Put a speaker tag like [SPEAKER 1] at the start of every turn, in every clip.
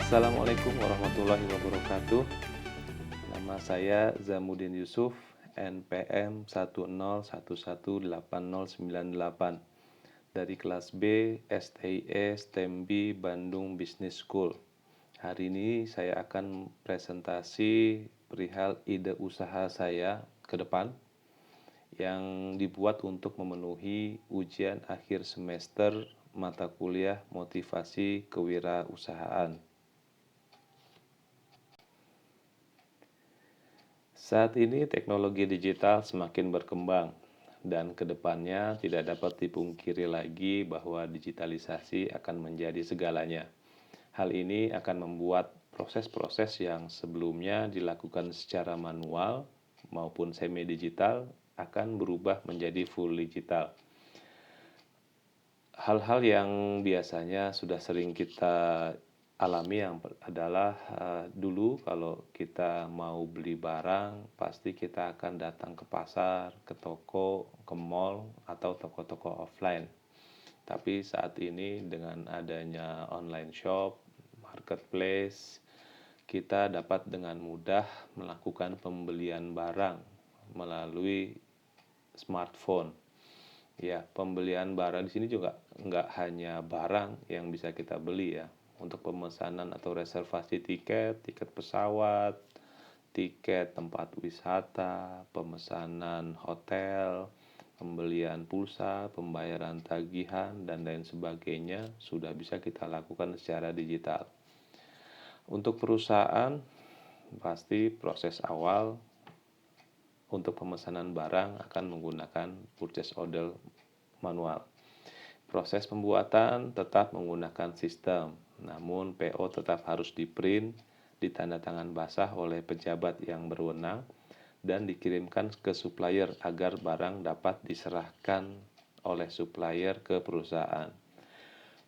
[SPEAKER 1] Assalamualaikum warahmatullahi wabarakatuh. Nama saya Zamudin Yusuf, NPM 101180098 dari kelas B STIE STEM B Bandung Business School. Hari ini saya akan presentasi perihal ide usaha saya ke depan yang dibuat untuk memenuhi ujian akhir semester mata kuliah motivasi kewirausahaan. Saat ini teknologi digital semakin berkembang dan kedepannya tidak dapat dipungkiri lagi bahwa digitalisasi akan menjadi segalanya. Hal ini akan membuat proses-proses yang sebelumnya dilakukan secara manual maupun semi-digital akan berubah menjadi full digital. Hal-hal yang biasanya sudah sering kita alami yang adalah dulu kalau kita mau beli barang pasti kita akan datang ke pasar, ke toko, ke mall atau toko-toko offline. Tapi saat ini dengan adanya online shop, marketplace, kita dapat dengan mudah melakukan pembelian barang melalui smartphone. Ya, pembelian barang di sini juga nggak hanya barang yang bisa kita beli ya. Untuk pemesanan atau reservasi tiket, tiket pesawat, tiket tempat wisata, pemesanan hotel, pembelian pulsa, pembayaran tagihan, dan lain sebagainya sudah bisa kita lakukan secara digital. Untuk perusahaan, pasti proses awal untuk pemesanan barang akan menggunakan purchase order manual. Proses pembuatan tetap menggunakan sistem, namun PO tetap harus di-print, ditandatangan basah oleh pejabat yang berwenang, dan dikirimkan ke supplier agar barang dapat diserahkan oleh supplier ke perusahaan.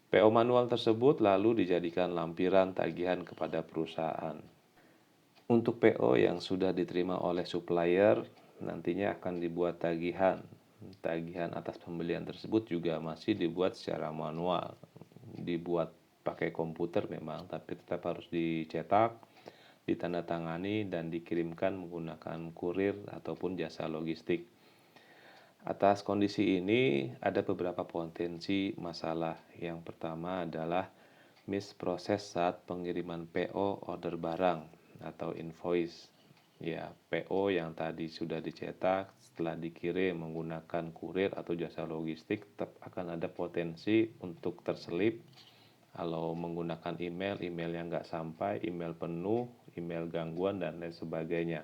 [SPEAKER 1] PO manual tersebut lalu dijadikan lampiran tagihan kepada perusahaan. Untuk PO yang sudah diterima oleh supplier, nantinya akan dibuat tagihan. Tagihan atas pembelian tersebut juga masih dibuat secara manual. Dibuat pakai komputer memang, tapi tetap harus dicetak, ditandatangani, dan dikirimkan menggunakan kurir ataupun jasa logistik. Atas kondisi ini ada beberapa potensi masalah. Yang pertama adalah misproses saat pengiriman PO order barang atau invoice. Ya, PO yang tadi sudah dicetak setelah dikirim menggunakan kurir atau jasa logistik tetap akan ada potensi untuk terselip. Kalau menggunakan email, email yang nggak sampai, email penuh, email gangguan, dan lain sebagainya.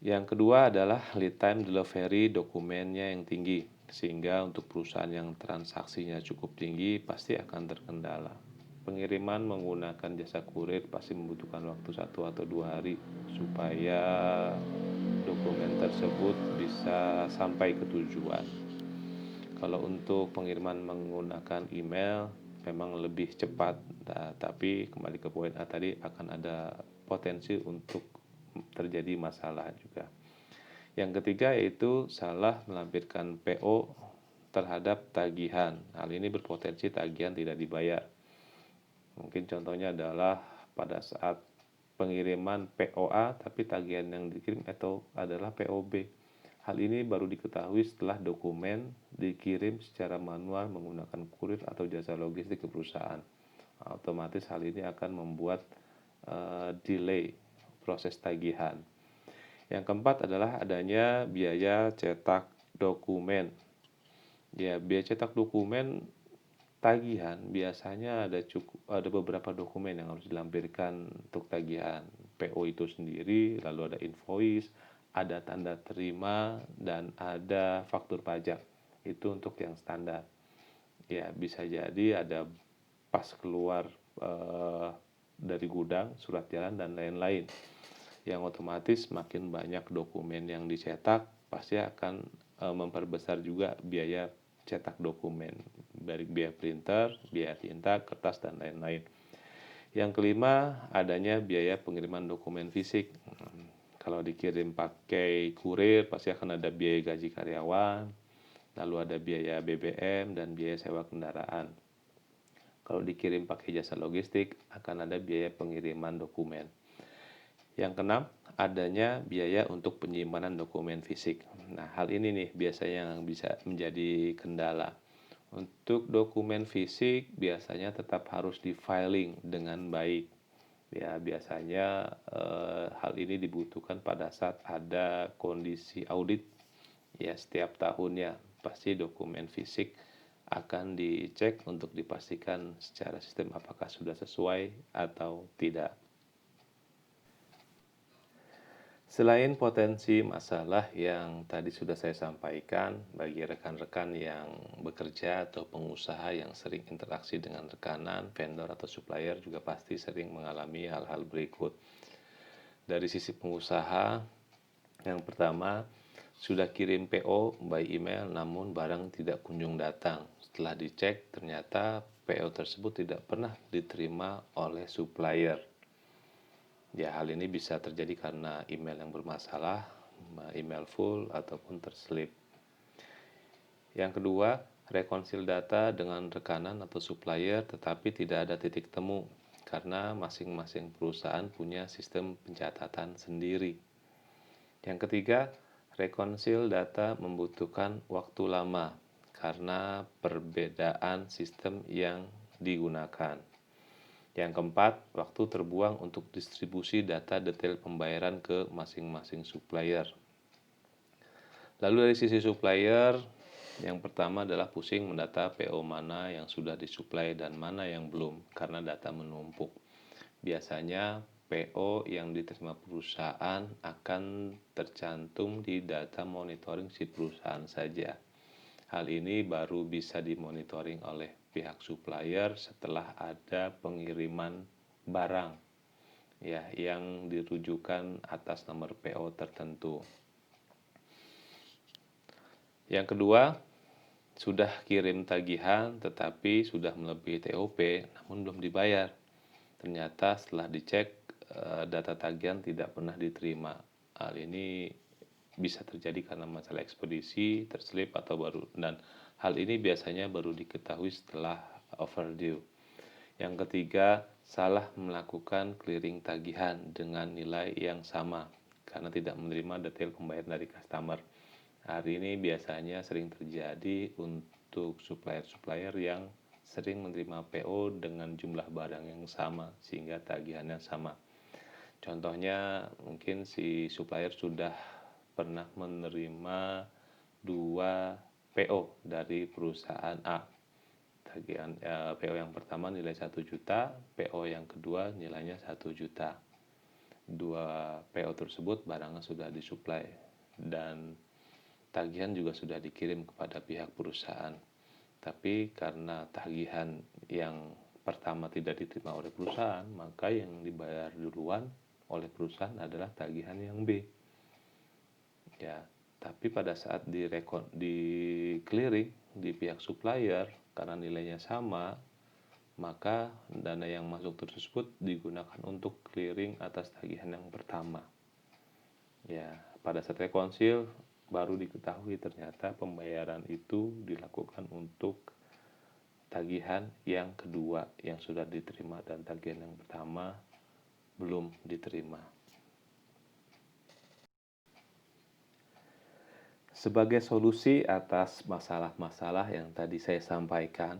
[SPEAKER 1] Yang kedua adalah lead time delivery dokumennya yang tinggi, sehingga untuk perusahaan yang transaksinya cukup tinggi pasti akan terkendala. Pengiriman menggunakan jasa kurir pasti membutuhkan waktu 1 atau 2 hari supaya dokumen tersebut bisa sampai ke tujuan. Kalau untuk pengiriman menggunakan email memang lebih cepat, tapi kembali ke poin A tadi akan ada potensi untuk terjadi masalah juga. Yang ketiga yaitu salah melampirkan PO terhadap tagihan. Hal ini berpotensi tagihan tidak dibayar. Mungkin contohnya adalah pada saat pengiriman POA tapi tagihan yang dikirim atau adalah POB. Hal ini baru diketahui setelah dokumen dikirim secara manual menggunakan kurir atau jasa logistik ke perusahaan. Otomatis hal ini akan membuat delay proses tagihan. Yang keempat adalah adanya biaya cetak dokumen. Ya, biaya cetak dokumen tagihan biasanya ada beberapa dokumen yang harus dilampirkan untuk tagihan. PO itu sendiri, lalu ada invoice, ada tanda terima, dan ada faktur pajak. Itu untuk yang standar. Ya, bisa jadi ada pas keluar dari gudang, surat jalan, dan lain-lain. Yang otomatis makin banyak dokumen yang dicetak pasti akan memperbesar juga biaya cetak dokumen, dari biaya printer, biaya tinta, kertas, dan lain-lain. Yang kelima, adanya biaya pengiriman dokumen fisik. Kalau dikirim pakai kurir pasti akan ada biaya gaji karyawan, lalu ada biaya BBM dan biaya sewa kendaraan. Kalau dikirim pakai jasa logistik, akan ada biaya pengiriman dokumen. Yang keenam, adanya biaya untuk penyimpanan dokumen fisik. Nah, hal ini nih biasanya yang bisa menjadi kendala. Untuk dokumen fisik biasanya tetap harus di-filing dengan baik. Ya, biasanya hal ini dibutuhkan pada saat ada kondisi audit. Ya, setiap tahunnya pasti dokumen fisik akan dicek untuk dipastikan secara sistem apakah sudah sesuai atau tidak. Selain potensi masalah yang tadi sudah saya sampaikan, bagi rekan-rekan yang bekerja atau pengusaha yang sering interaksi dengan rekanan, vendor, atau supplier juga pasti sering mengalami hal-hal berikut. Dari sisi pengusaha, yang pertama, sudah kirim PO by email namun barang tidak kunjung datang. Setelah dicek, ternyata PO tersebut tidak pernah diterima oleh supplier. Ya, hal ini bisa terjadi karena email yang bermasalah, email full, ataupun terselip. Yang kedua, rekonsil data dengan rekanan atau supplier tetapi tidak ada titik temu karena masing-masing perusahaan punya sistem pencatatan sendiri. Yang ketiga, rekonsil data membutuhkan waktu lama karena perbedaan sistem yang digunakan. Yang keempat, waktu terbuang untuk distribusi data detail pembayaran ke masing-masing supplier. Lalu dari sisi supplier, yang pertama adalah pusing mendata PO mana yang sudah disuplai dan mana yang belum karena data menumpuk. Biasanya PO yang diterima perusahaan akan tercantum di data monitoring si perusahaan saja. Hal ini baru bisa dimonitoring oleh pihak supplier setelah ada pengiriman barang ya yang dirujukan atas nomor PO tertentu. Yang kedua, sudah kirim tagihan tetapi sudah melebihi TOP namun belum dibayar. Ternyata setelah dicek data tagihan tidak pernah diterima. Hal ini bisa terjadi karena masalah ekspedisi, terselip atau baru, dan hal ini biasanya baru diketahui setelah overdue. Yang ketiga, salah melakukan clearing tagihan dengan nilai yang sama karena tidak menerima detail pembayaran dari customer. Hal ini biasanya sering terjadi untuk supplier-supplier yang sering menerima PO dengan jumlah barang yang sama sehingga tagihannya sama. Contohnya mungkin si supplier sudah pernah menerima 2 PO dari perusahaan A. Tagihan PO yang pertama nilai 1 juta, PO yang kedua nilainya 1 juta. 2 PO tersebut barangnya sudah disuplai dan tagihan juga sudah dikirim kepada pihak perusahaan. Tapi karena tagihan yang pertama tidak diterima oleh perusahaan, maka yang dibayar duluan oleh perusahaan adalah tagihan yang B. Ya, tapi pada saat di clearing di pihak supplier karena nilainya sama, maka dana yang masuk tersebut digunakan untuk clearing atas tagihan yang pertama. Ya, pada saat rekonsil baru diketahui ternyata pembayaran itu dilakukan untuk tagihan yang kedua yang sudah diterima dan tagihan yang pertama belum diterima. Sebagai solusi atas masalah-masalah yang tadi saya sampaikan,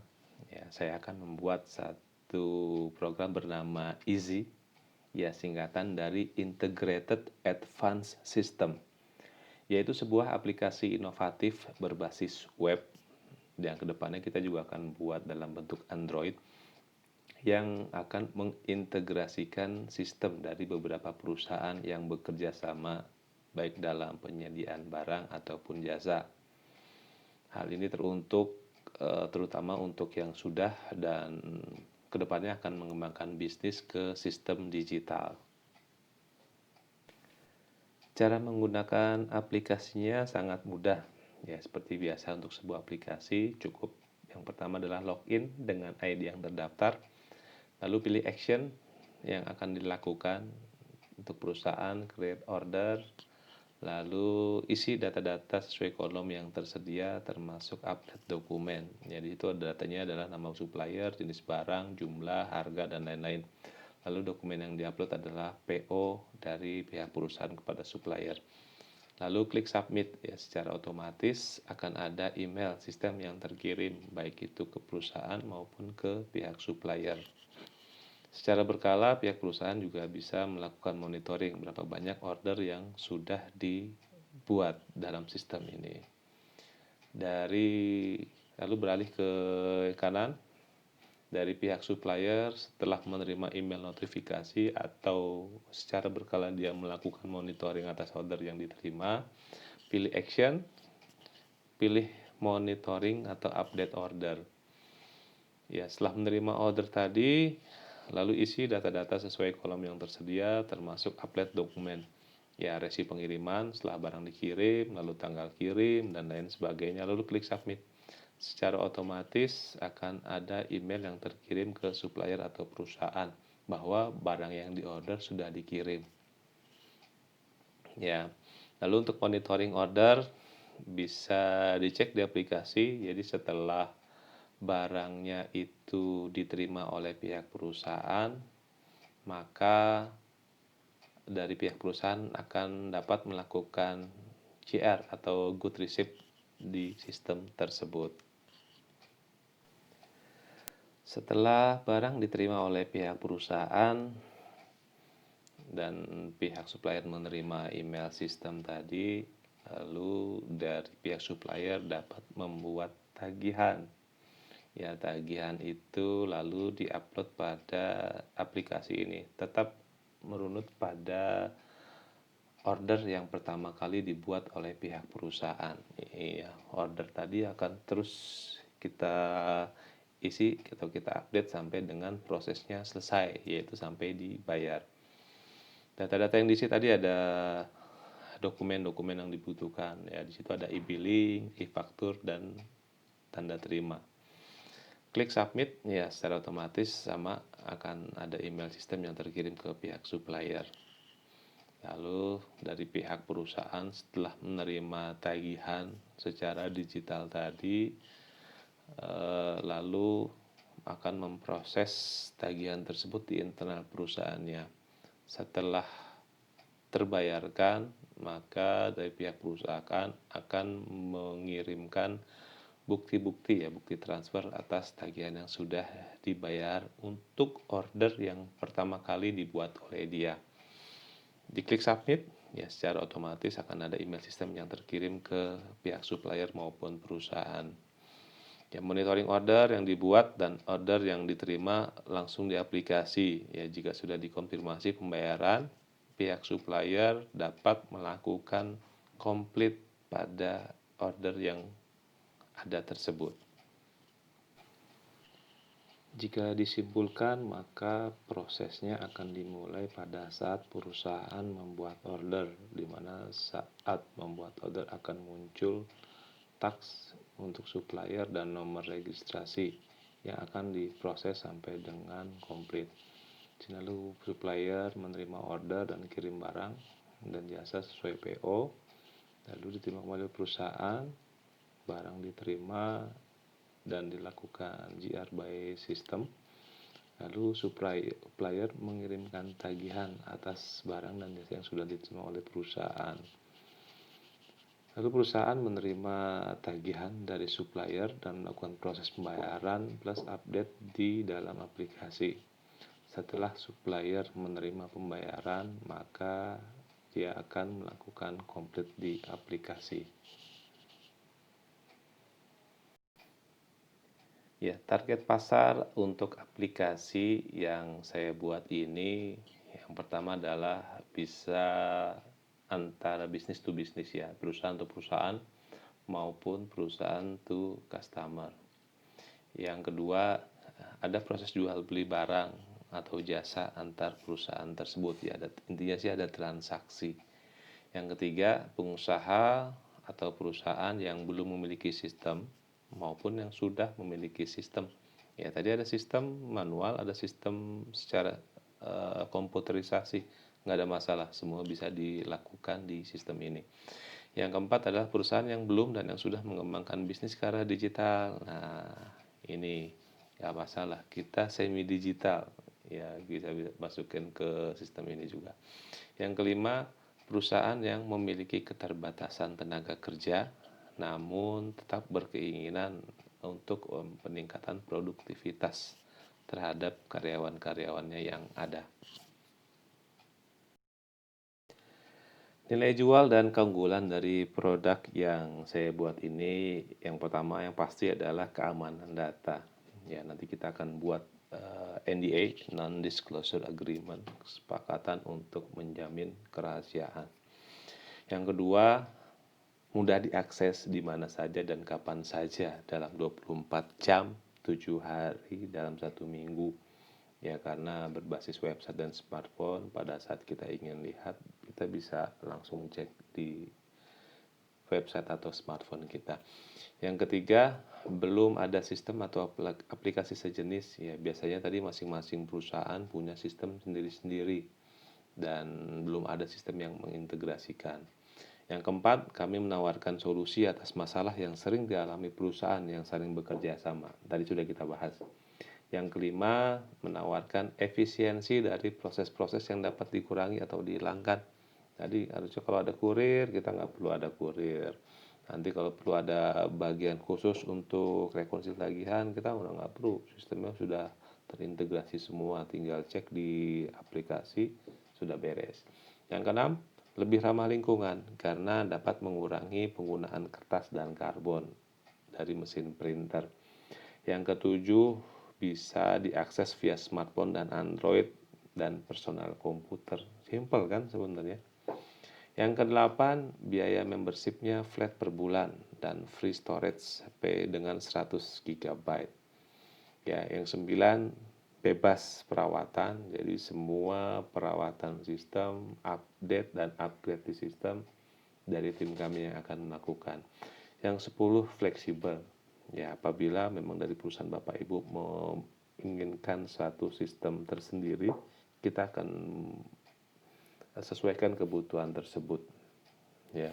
[SPEAKER 1] ya, saya akan membuat satu program bernama EASY, ya singkatan dari Integrated Advanced System, yaitu sebuah aplikasi inovatif berbasis web yang kedepannya kita juga akan buat dalam bentuk Android yang akan mengintegrasikan sistem dari beberapa perusahaan yang bekerja sama baik dalam penyediaan barang ataupun jasa. Hal ini terutama untuk yang sudah dan kedepannya akan mengembangkan bisnis ke sistem digital. Cara menggunakan aplikasinya sangat mudah. Ya, seperti biasa untuk sebuah aplikasi cukup yang pertama adalah login dengan ID yang terdaftar, lalu pilih action yang akan dilakukan untuk perusahaan, create order, Lalu isi data-data sesuai kolom yang tersedia termasuk update dokumen. Jadi itu datanya adalah nama supplier, jenis barang, jumlah, harga, dan lain-lain. Lalu dokumen yang diupload adalah PO dari pihak perusahaan kepada supplier. Lalu klik submit, ya secara otomatis akan ada email sistem yang terkirim baik itu ke perusahaan maupun ke pihak supplier. Secara berkala, pihak perusahaan juga bisa melakukan monitoring berapa banyak order yang sudah dibuat dalam sistem ini. Lalu beralih ke kanan, dari pihak supplier setelah menerima email notifikasi atau secara berkala dia melakukan monitoring atas order yang diterima, pilih action, pilih monitoring atau update order. Ya, setelah menerima order tadi, lalu isi data-data sesuai kolom yang tersedia termasuk upload dokumen. Ya, resi pengiriman setelah barang dikirim, lalu tanggal kirim, dan lain sebagainya. Lalu klik submit. Secara otomatis akan ada email yang terkirim ke supplier atau perusahaan bahwa barang yang diorder sudah dikirim. Ya, lalu untuk monitoring order bisa dicek di aplikasi. Jadi setelah barangnya itu diterima oleh pihak perusahaan, maka dari pihak perusahaan akan dapat melakukan GR atau good receipt di sistem tersebut. Setelah barang diterima oleh pihak perusahaan dan pihak supplier menerima email sistem tadi, lalu dari pihak supplier dapat membuat tagihan. Ya, tagihan itu lalu diupload pada aplikasi ini. Tetap merunut pada order yang pertama kali dibuat oleh pihak perusahaan. Iya, order tadi akan terus kita isi atau kita update sampai dengan prosesnya selesai, yaitu sampai dibayar. Data-data yang diisi tadi ada dokumen-dokumen yang dibutuhkan. Ya, di situ ada e-billing, e-faktur, dan tanda terima. Klik submit, ya secara otomatis sama akan ada email sistem yang terkirim ke pihak supplier. Lalu dari pihak perusahaan setelah menerima tagihan secara digital tadi, lalu akan memproses tagihan tersebut di internal perusahaannya. Setelah terbayarkan, maka dari pihak perusahaan akan mengirimkan bukti-bukti, ya bukti transfer atas tagihan yang sudah dibayar untuk order yang pertama kali dibuat oleh dia. Diklik submit, ya secara otomatis akan ada email sistem yang terkirim ke pihak supplier maupun perusahaan. Ya, monitoring order yang dibuat dan order yang diterima langsung di aplikasi. Ya, jika sudah dikonfirmasi pembayaran, pihak supplier dapat melakukan komplit pada order yang ada tersebut. Jika disimpulkan, maka prosesnya akan dimulai pada saat perusahaan membuat order, di mana saat membuat order akan muncul tax untuk supplier dan nomor registrasi yang akan diproses sampai dengan komplit. Lalu supplier menerima order dan kirim barang dan jasa sesuai PO, lalu diterima kembali perusahaan, barang diterima dan dilakukan GR by system. Lalu supplier mengirimkan tagihan atas barang dan jasa yang sudah diterima oleh perusahaan. Lalu perusahaan menerima tagihan dari supplier dan melakukan proses pembayaran plus update di dalam aplikasi. Setelah supplier menerima pembayaran, maka dia akan melakukan komplit di aplikasi. Ya, target pasar untuk aplikasi yang saya buat ini, yang pertama adalah bisa antara bisnis to bisnis, ya, perusahaan to perusahaan maupun perusahaan to customer. Yang kedua, ada proses jual beli barang atau jasa antar perusahaan tersebut, ya, intinya sih ada transaksi. Yang ketiga, pengusaha atau perusahaan yang belum memiliki sistem maupun yang sudah memiliki sistem. Ya, tadi ada sistem manual, ada sistem secara komputerisasi. nggak ada masalah, semua bisa dilakukan di sistem ini. Yang keempat adalah perusahaan yang belum dan yang sudah mengembangkan bisnis ke arah digital. Nah, ini nggak masalah, kita semi digital, ya bisa masukin ke sistem ini juga. Yang kelima, perusahaan yang memiliki keterbatasan tenaga kerja, namun tetap berkeinginan untuk peningkatan produktivitas terhadap karyawan-karyawannya yang ada. Nilai jual dan keunggulan dari produk yang saya buat ini, yang pertama yang pasti adalah keamanan data. Ya, nanti kita akan buat NDA, Non-Disclosure Agreement, kesepakatan untuk menjamin kerahasiaan. Yang kedua, mudah diakses di mana saja dan kapan saja dalam 24 jam, 7 hari dalam 1 minggu. Ya, karena berbasis website dan smartphone, pada saat kita ingin lihat, kita bisa langsung cek di website atau smartphone kita. Yang ketiga, belum ada sistem atau aplikasi sejenis. Ya, biasanya tadi masing-masing perusahaan punya sistem sendiri-sendiri dan belum ada sistem yang mengintegrasikan. Yang keempat, kami menawarkan solusi atas masalah yang sering dialami perusahaan yang saling bekerja sama. Tadi sudah kita bahas. Yang kelima, menawarkan efisiensi dari proses-proses yang dapat dikurangi atau dihilangkan. Jadi harusnya kalau ada kurir, kita nggak perlu ada kurir. Nanti kalau perlu ada bagian khusus untuk rekonsiliasi tagihan, kita udah nggak perlu. Sistemnya sudah terintegrasi semua, tinggal cek di aplikasi, sudah beres. Yang keenam, lebih ramah lingkungan karena dapat mengurangi penggunaan kertas dan karbon dari mesin printer. Yang ketujuh, bisa diakses via smartphone dan Android dan personal komputer. Simple kan sebenarnya. Yang kedelapan, biaya membershipnya flat per bulan dan free storage HP dengan 100 GB. Ya, yang sembilan, bebas perawatan. Jadi semua perawatan sistem, update dan upgrade di sistem dari tim kami yang akan melakukan. Yang 10, fleksibel. Ya, apabila memang dari perusahaan Bapak Ibu menginginkan satu sistem tersendiri, kita akan sesuaikan kebutuhan tersebut. Ya,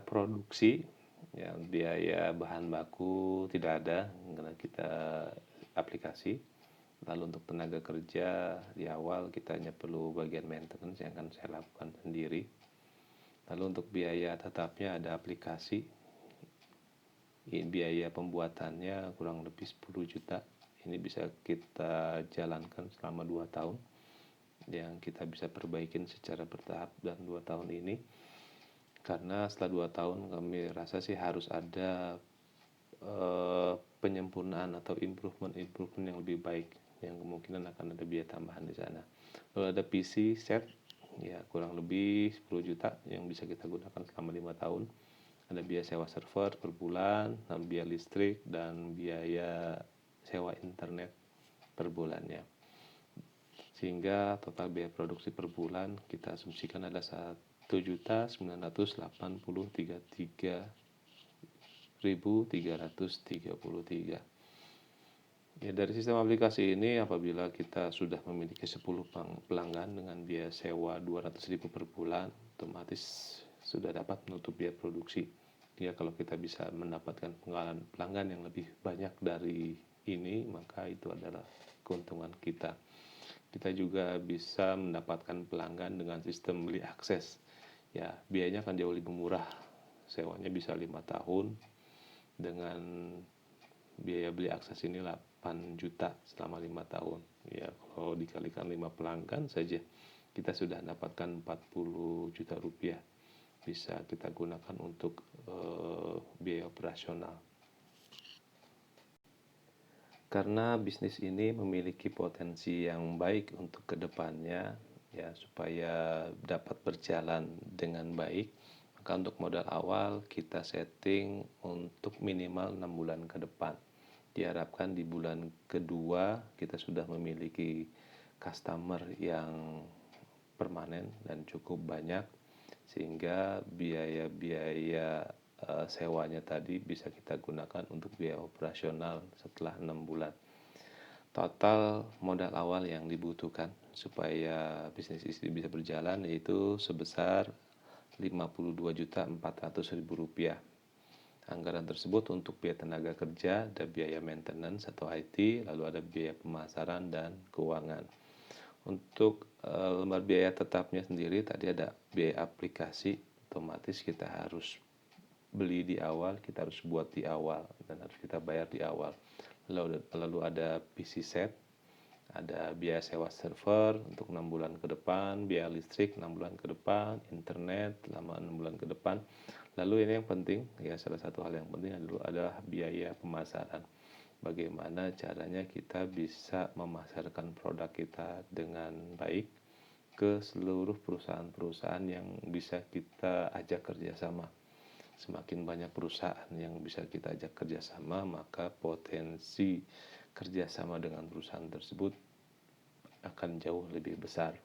[SPEAKER 1] produksi, ya, biaya bahan baku tidak ada karena kita aplikasi. Lalu untuk tenaga kerja di awal kita hanya perlu bagian maintenance yang akan saya lakukan sendiri. Lalu untuk biaya tetapnya ada aplikasi. Biaya pembuatannya kurang lebih 10 juta. Ini bisa kita jalankan selama 2 tahun. Yang kita bisa perbaikin secara bertahap dalam 2 tahun ini. Karena setelah 2 tahun kami rasa sih harus ada penyempurnaan atau improvement yang lebih baik. Yang kemungkinan akan ada biaya tambahan di sana. Lalu ada PC set, ya kurang lebih 10 juta yang bisa kita gunakan selama 5 tahun. Ada biaya sewa server per bulan, biaya listrik, dan biaya sewa internet per bulannya. Sehingga total biaya produksi per bulan kita asumsikan ada 1.983.333. Ya, dari sistem aplikasi ini apabila kita sudah memiliki 10 pelanggan dengan biaya sewa 200.000 per bulan, otomatis sudah dapat menutup biaya produksi. Ya, kalau kita bisa mendapatkan pelanggan yang lebih banyak dari ini, maka itu adalah keuntungan kita. Kita juga bisa mendapatkan pelanggan dengan sistem beli akses. Ya, biayanya akan jauh lebih murah. Sewanya bisa 5 tahun dengan biaya beli akses ini 8 juta selama 5 tahun. Ya, kalau dikalikan 5 pelanggan saja, kita sudah dapatkan 40 juta rupiah. Bisa kita gunakan untuk biaya operasional. Karena bisnis ini memiliki potensi yang baik untuk kedepannya, ya supaya dapat berjalan dengan baik, maka untuk modal awal kita setting untuk minimal 6 bulan ke depan. Diharapkan di bulan kedua kita sudah memiliki customer yang permanen dan cukup banyak, sehingga biaya-biaya sewanya tadi bisa kita gunakan untuk biaya operasional setelah 6 bulan. Total modal awal yang dibutuhkan supaya bisnis ini bisa berjalan yaitu sebesar Rp52.400.000. Anggaran tersebut untuk biaya tenaga kerja, ada biaya maintenance atau IT, lalu ada biaya pemasaran dan keuangan. Untuk lembar biaya tetapnya sendiri tadi ada biaya aplikasi, otomatis kita harus beli di awal, kita harus buat di awal dan harus kita bayar di awal. Lalu ada PC set, ada biaya sewa server untuk 6 bulan ke depan, biaya listrik 6 bulan ke depan, internet selama 6 bulan ke depan. Lalu ini yang penting, ya salah satu hal yang penting adalah biaya pemasaran. Bagaimana caranya kita bisa memasarkan produk kita dengan baik ke seluruh perusahaan-perusahaan yang bisa kita ajak kerjasama. Semakin banyak perusahaan yang bisa kita ajak kerjasama, maka potensi kerjasama dengan perusahaan tersebut akan jauh lebih besar.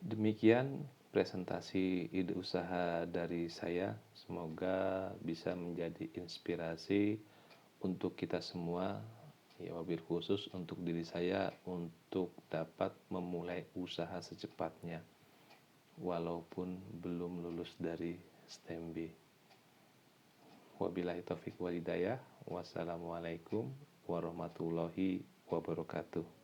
[SPEAKER 1] Demikian presentasi ide usaha dari saya. Semoga bisa menjadi inspirasi untuk kita semua, ya wabil khusus untuk diri saya untuk dapat memulai usaha secepatnya walaupun belum lulus dari STEM B. Wabillahi taufik walhidayah. Wassalamualaikum warahmatullahi wabarakatuh.